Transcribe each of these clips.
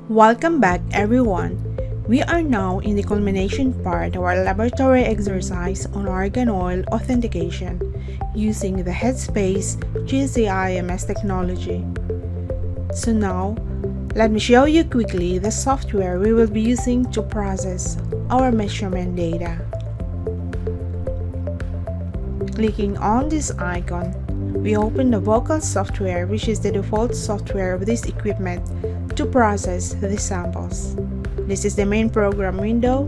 Welcome back everyone. We are now in the culmination part of our laboratory exercise on Arganoil authentication using the Headspace GC-IMS technology. So now, let me show you quickly the software we will be using to process our measurement data. Clicking on this icon, we open the Vocal software, which is the default software of this equipment to process the samples. This is the main program window,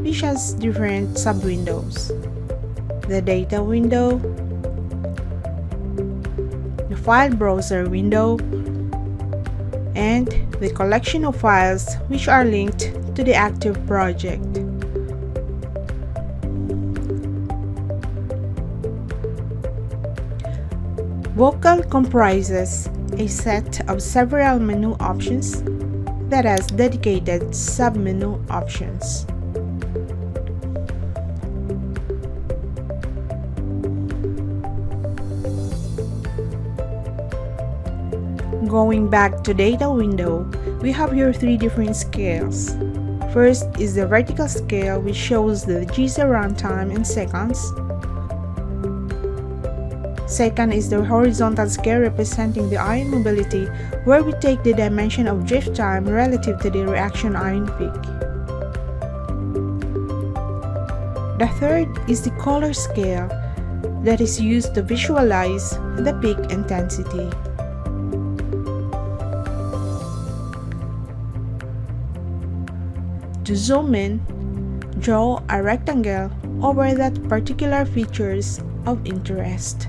which has different sub-windows. The data window, the file browser window, and the collection of files which are linked to the active project. Vocal comprises a set of several menu options that has dedicated sub-menu options. Going back to data window, we have here three different scales. First is the vertical scale, which shows the GC runtime in seconds. Second is the horizontal scale, representing the ion mobility, where we take the dimension of drift time relative to the reaction ion peak. The third is the color scale that is used to visualize the peak intensity. To zoom in, draw a rectangle over that particular features of interest.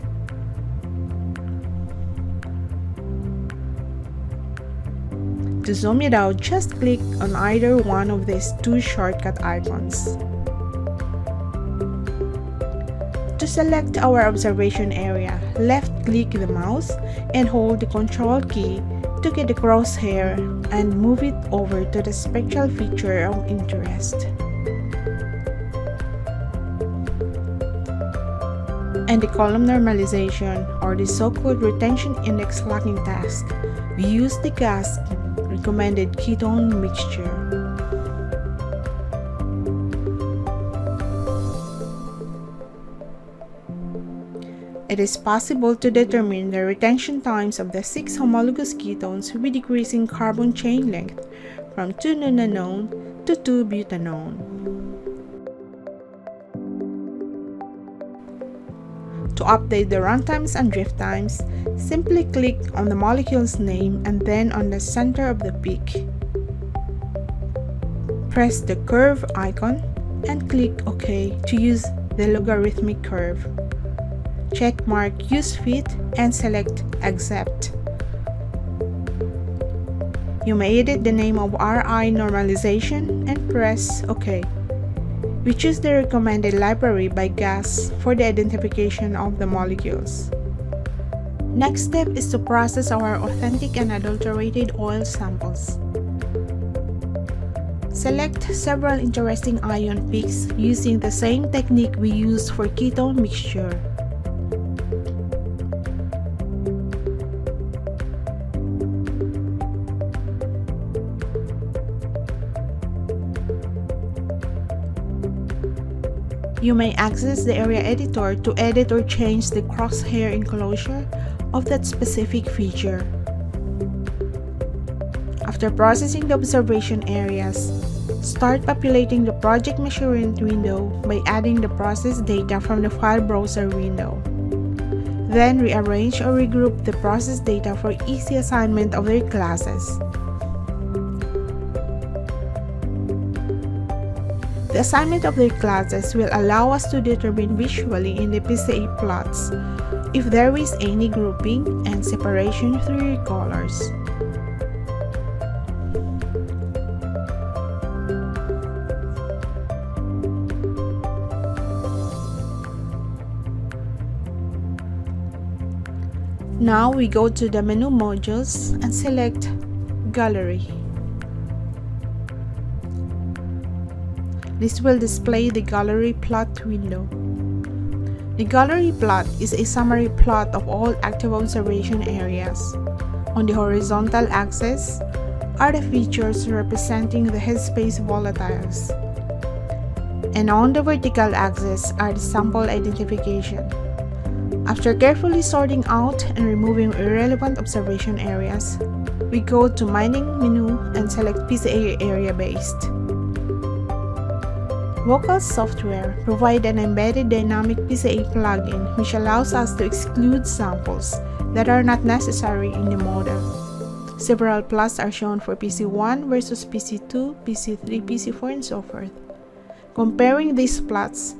To zoom it out, just click on either one of these two shortcut icons. To select our observation area, left-click the mouse and hold the Control key to get the crosshair and move it over to the spectral feature of interest. And the column normalization, or the so-called retention index locking task, we use the gas recommended ketone mixture. It is possible to determine the retention times of the 6 homologous ketones with decreasing carbon chain length from 2-nonanone to 2-butanone. To update the runtimes and drift times, simply click on the molecule's name and then on the center of the peak. Press the curve icon and click OK to use the logarithmic curve. Check mark Use Fit and select Accept. You may edit the name of RI normalization and press OK. We choose the recommended library by gas for the identification of the molecules. Next step is to process our authentic and adulterated oil samples. Select several interesting ion peaks using the same technique we used for ketone mixture. You may access the area editor to edit or change the crosshair enclosure of that specific feature. After processing the observation areas, start populating the project measurement window by adding the process data from the file browser window. Then rearrange or regroup the process data for easy assignment of their classes. The assignment of their classes will allow us to determine visually in the PCA plots if there is any grouping and separation through colors. Now we go to the menu modules and select Gallery. This will display the gallery plot window. The gallery plot is a summary plot of all active observation areas. On the horizontal axis are the features representing the headspace volatiles. And on the vertical axis are the sample identification. After carefully sorting out and removing irrelevant observation areas, we go to Mining menu and select PCA area based. Vocal software provides an embedded dynamic PCA plugin which allows us to exclude samples that are not necessary in the model. Several plots are shown for PC1 versus PC2, PC3, PC4, and so forth. Comparing these plots,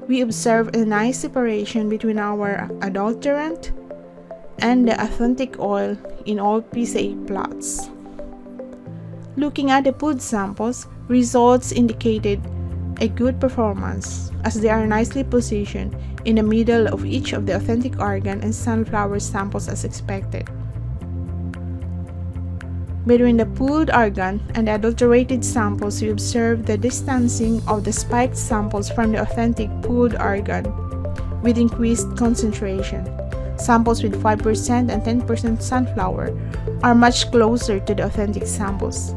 we observe a nice separation between our adulterant and the authentic oil in all PCA plots. Looking at the pooled samples, results indicated a good performance as they are nicely positioned in the middle of each of the authentic argan and sunflower samples as expected. Between the pooled argan and the adulterated samples, we observe the distancing of the spiked samples from the authentic pooled argan with increased concentration. Samples with 5% and 10% sunflower are much closer to the authentic samples.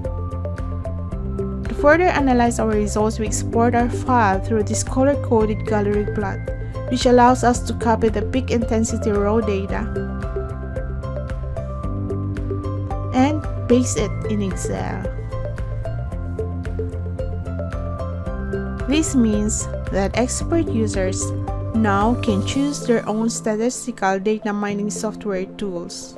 To further analyze our results, we export our file through this color-coded gallery plot, which allows us to copy the peak intensity raw data and paste it in Excel. This means that expert users now can choose their own statistical data mining software tools.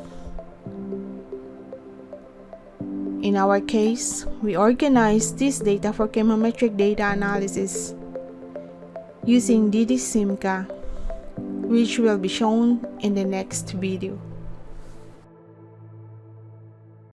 In our case, we organize this data for chemometric data analysis using ddSIMCA, which will be shown in the next video.